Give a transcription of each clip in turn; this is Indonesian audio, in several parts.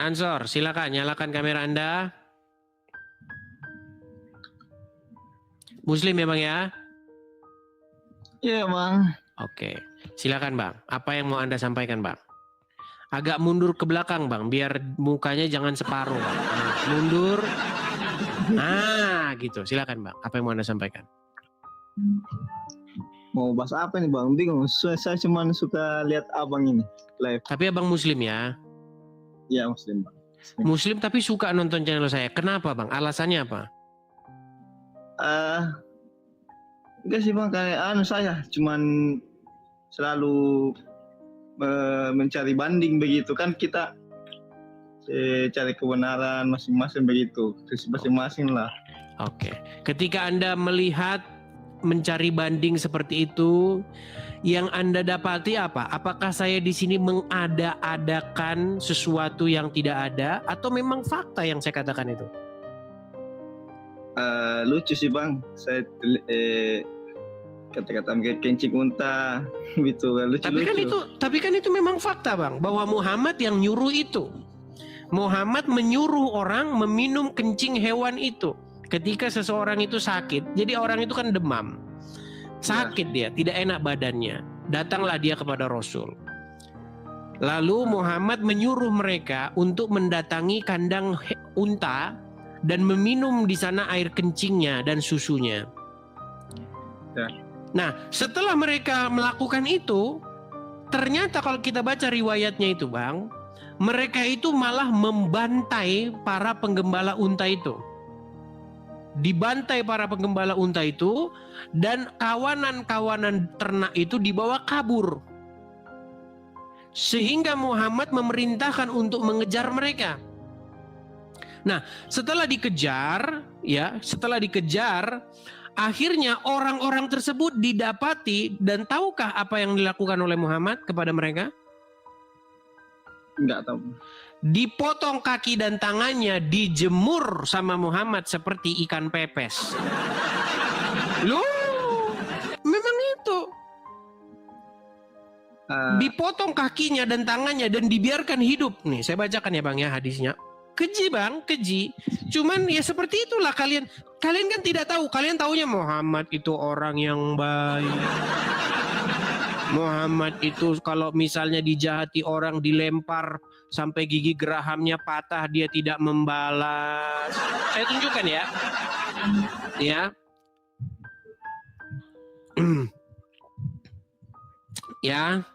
Ansor, silakan nyalakan kamera Anda. Muslim ya Bang ya? Iya Bang. Oke, silakan Bang. Apa yang mau Anda sampaikan Bang? Agak mundur ke belakang Bang, biar mukanya jangan separuh Bang. Nah, mundur. Gitu. Silakan Bang. Apa yang mau Anda sampaikan? Mau bahas apa nih Bang? Bingung. Saya cuma suka lihat abang ini live. Tapi Abang Muslim ya? Iya Muslim Bang. Muslim tapi suka nonton channel saya. Kenapa Bang? Alasannya apa? Enggak sih Bang, kayak saya cuman selalu mencari banding begitu kan, kita cari kebenaran masing-masing begitu, masing-masing lah. Oke. Ketika Anda melihat mencari banding seperti itu, yang Anda dapati apa? Apakah saya di sini mengada-adakan sesuatu yang tidak ada, atau memang fakta yang saya katakan itu? Lucu sih Bang, saya kata-kata kencing unta gitu, lucu. Tapi kan itu memang fakta Bang, bahwa Muhammad yang nyuruh itu. Muhammad menyuruh orang meminum kencing hewan itu ketika seseorang itu sakit. Jadi orang itu kan demam, sakit dia, tidak enak badannya. Datanglah dia kepada Rasul. Lalu Muhammad menyuruh mereka untuk mendatangi kandang unta dan meminum di sana air kencingnya dan susunya. Nah, setelah mereka melakukan itu, ternyata kalau kita baca riwayatnya itu Bang, mereka itu malah membantai para penggembala unta itu. Dibantai para penggembala unta itu, dan kawanan-kawanan ternak itu dibawa kabur. Sehingga Muhammad memerintahkan untuk mengejar mereka. Nah, setelah dikejar, akhirnya orang-orang tersebut didapati, dan tahukah apa yang dilakukan oleh Muhammad kepada mereka? Enggak tahu. Dipotong kaki dan tangannya, dijemur sama Muhammad seperti ikan pepes. Loh, memang itu. Dipotong kakinya dan tangannya dan dibiarkan hidup. Nih, saya bacakan ya Bang ya hadisnya. Keji Bang, keji. Cuman ya seperti itulah kalian kan tidak tahu. Kalian taunya Muhammad itu orang yang baik. Muhammad itu kalau misalnya dijahati orang, dilempar sampai gigi gerahamnya patah, dia tidak membalas. Saya tunjukkan ya. Ya. Ya.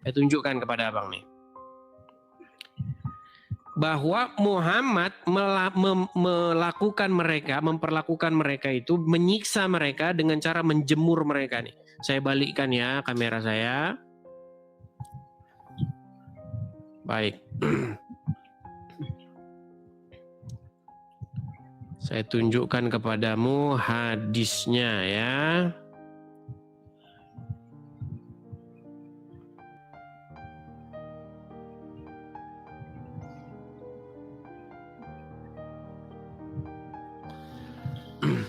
Saya tunjukkan kepada Abang nih. Bahwa Muhammad memperlakukan mereka itu, menyiksa mereka dengan cara menjemur mereka nih. Saya balikkan ya kamera saya. Baik. Saya tunjukkan kepadamu hadisnya ya.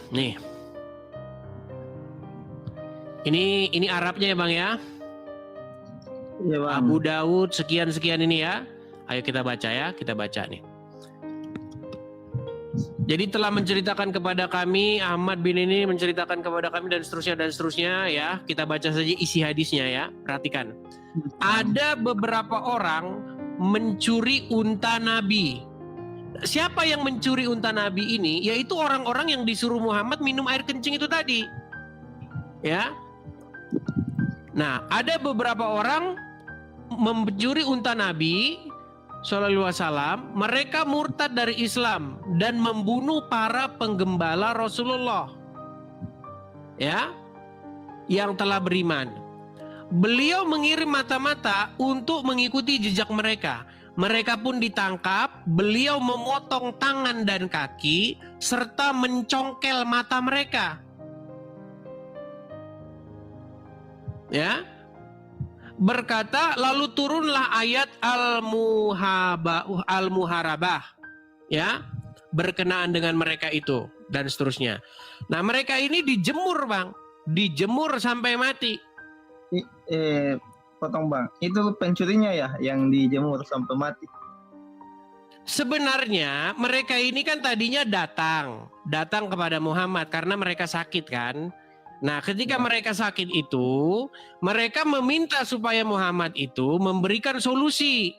Nih. Ini Arabnya ya Bang ya. Iya Bang. Abu Daud sekian-sekian ini ya. Ayo kita baca ya, kita baca nih. Jadi telah menceritakan kepada kami, Ahmad bin ini menceritakan kepada kami dan seterusnya ya. Kita baca saja isi hadisnya ya. Perhatikan. Ada beberapa orang mencuri unta Nabi. Siapa yang mencuri unta Nabi ini? Yaitu orang-orang yang disuruh Muhammad minum air kencing itu tadi. Ya. Nah, ada beberapa orang mencuri unta Nabi Sallallahu Alaihi Wasallam. Mereka murtad dari Islam dan membunuh para penggembala Rasulullah. Ya. Yang telah beriman. Beliau mengirim mata-mata untuk mengikuti jejak mereka. Mereka pun ditangkap, beliau memotong tangan dan kaki, serta mencongkel mata mereka. Ya, berkata, lalu turunlah ayat Al-Muharabah, ya, berkenaan dengan mereka itu, dan seterusnya. Nah, mereka ini dijemur Bang, dijemur sampai mati. potong bang. Itu pencurinya ya yang dijemur sampai mati. Sebenarnya mereka ini kan tadinya datang kepada Muhammad karena mereka sakit kan. Nah, ketika mereka sakit itu, mereka meminta supaya Muhammad itu memberikan solusi.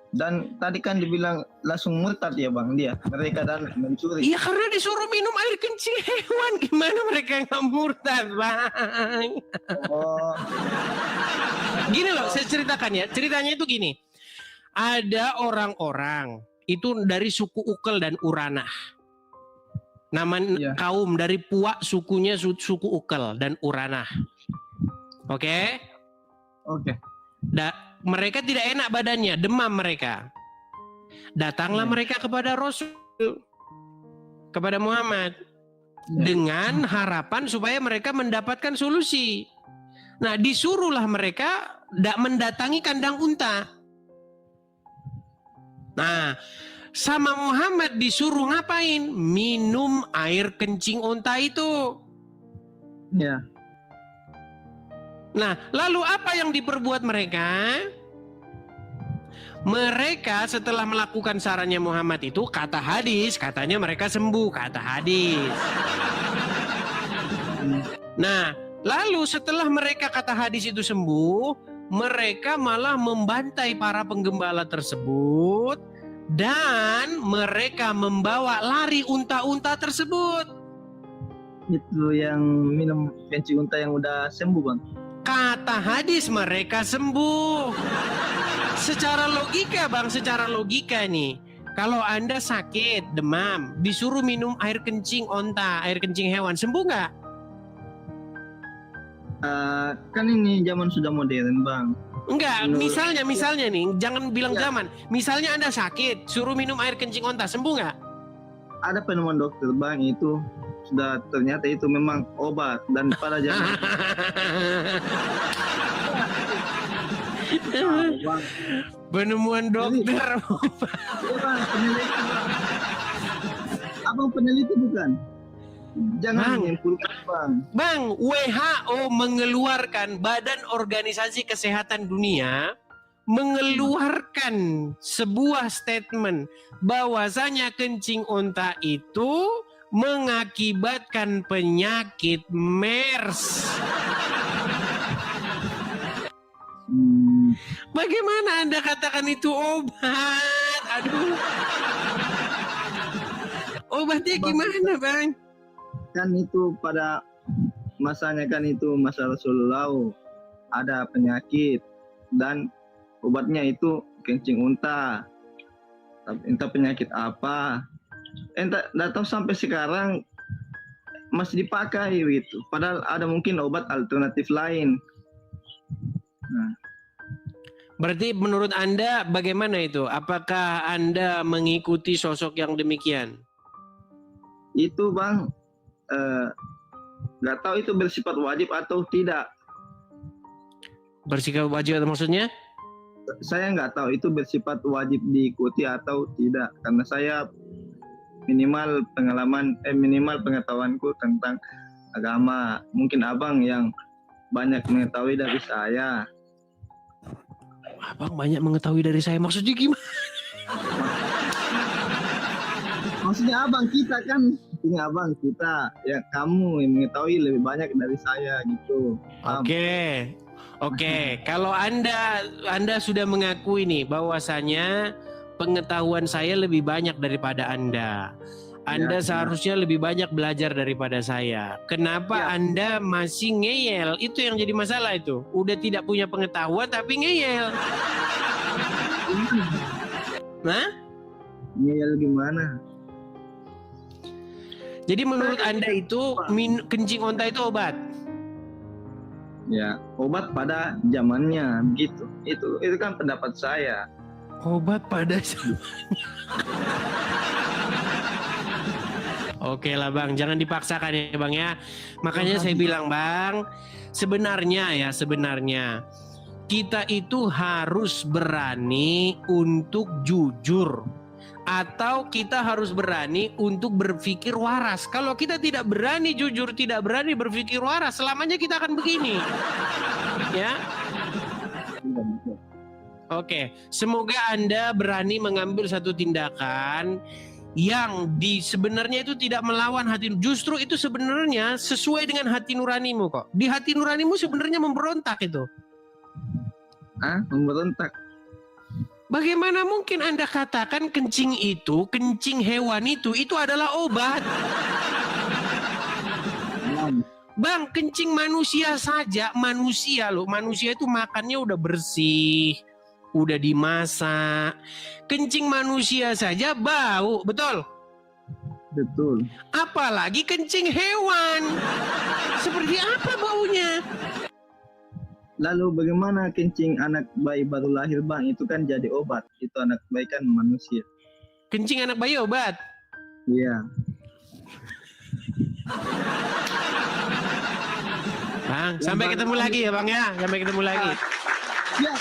Dan tadi kan dibilang langsung murtad ya bang dia. Mereka dan mencuri. Iya, karena disuruh minum air kencing hewan. Gimana mereka nggak murtad, bang? Oh, Gini loh, saya ceritakan ya. Ceritanya itu gini. Ada orang-orang itu dari suku Ukel dan Uranah. Nama Iya. kaum dari Puak, sukunya suku Ukel dan Uranah. Oke? oke. Mereka tidak enak badannya, demam mereka. Datanglah mereka kepada Rasul, kepada Muhammad, dengan harapan supaya mereka mendapatkan solusi. Nah, disuruhlah mereka mendatangi kandang unta. Nah, sama Muhammad disuruh ngapain? Minum air kencing unta itu. Ya. Nah, lalu apa yang diperbuat mereka? Mereka setelah melakukan sarannya Muhammad itu, kata hadis, katanya mereka sembuh, kata hadis. Nah, lalu setelah mereka kata hadis itu sembuh, mereka malah membantai para penggembala tersebut dan mereka membawa lari unta-unta tersebut. Itu yang minum kencing unta yang udah sembuh bang. Kata hadis mereka sembuh. Secara logika bang, secara logika nih. Kalau Anda sakit, demam, disuruh minum air kencing onta, air kencing hewan, sembuh nggak? Kan ini zaman sudah modern bang. Enggak, misalnya nih, jangan bilang Ya. zaman. Misalnya Anda sakit, suruh minum air kencing onta, sembuh nggak? Ada penemuan dokter bang itu sudah ternyata itu memang obat dan pada zaman bang. Penemuan dokter. Iya, bang, peneliti bang. Abang peneliti bukan? Jangan Bang. menyimpulkan bang. Bang, WHO mengeluarkan, Badan Organisasi Kesehatan Dunia mengeluarkan sebuah statement bahwasanya kencing unta itu mengakibatkan penyakit MERS. Bagaimana Anda katakan itu obat? Aduh. Obatnya gimana, Bang? Kan itu pada masanya kan itu masa Rasulullah ada penyakit dan obatnya itu kencing unta. Entah penyakit apa. Enggak tahu sampai sekarang masih dipakai gitu. Padahal ada mungkin obat alternatif lain. Nah, Berarti menurut Anda bagaimana itu? Apakah Anda mengikuti sosok yang demikian? itu bang, nggak tahu itu bersifat wajib atau tidak. Bersikap wajib maksudnya? Saya nggak tahu itu bersifat wajib diikuti atau tidak, karena saya minimal pengetahuanku tentang agama. Mungkin abang yang banyak mengetahui dari saya. Abang banyak mengetahui dari saya. Maksudnya gimana? Maksudnya abang kita kan, ini abang kita, ya kamu yang mengetahui lebih banyak dari saya gitu. Paham? Oke. Kalau Anda sudah mengakui nih bahwasanya pengetahuan saya lebih banyak daripada Anda. Anda Ya, seharusnya lebih banyak belajar daripada saya. Kenapa Ya. Anda masih ngeyel? Itu yang jadi masalah itu. Udah tidak punya pengetahuan tapi ngeyel. Nah? Ngeyel gimana? Jadi menurut Anda itu kencing onta itu obat? Ya, obat pada zamannya begitu. Itu kan pendapat saya. Obat pada Oke lah Bang, jangan dipaksakan ya Bang ya. Makanya saya bilang Bang, sebenarnya kita itu harus berani untuk jujur. Atau kita harus berani untuk berpikir waras. Kalau kita tidak berani jujur, tidak berani berpikir waras, selamanya kita akan begini. Ya. Iya, betul. Oke, semoga Anda berani mengambil satu tindakan yang sebenarnya itu tidak melawan hati. Justru itu sebenarnya sesuai dengan hati nuranimu kok. Di hati nuranimu sebenarnya memberontak itu. Memberontak. Bagaimana mungkin Anda katakan kencing hewan itu adalah obat? Bang, kencing manusia saja, manusia itu makannya udah bersih, udah dimasak. Kencing manusia saja bau, betul? Betul. Apalagi kencing hewan. Seperti apa baunya? Lalu bagaimana kencing anak bayi baru lahir, Bang? Itu kan jadi obat. Itu anak bayi kan manusia. Kencing anak bayi obat? Iya. Bang, sampai ketemu lagi ya Bang ya. Sampai ketemu lagi. Ya.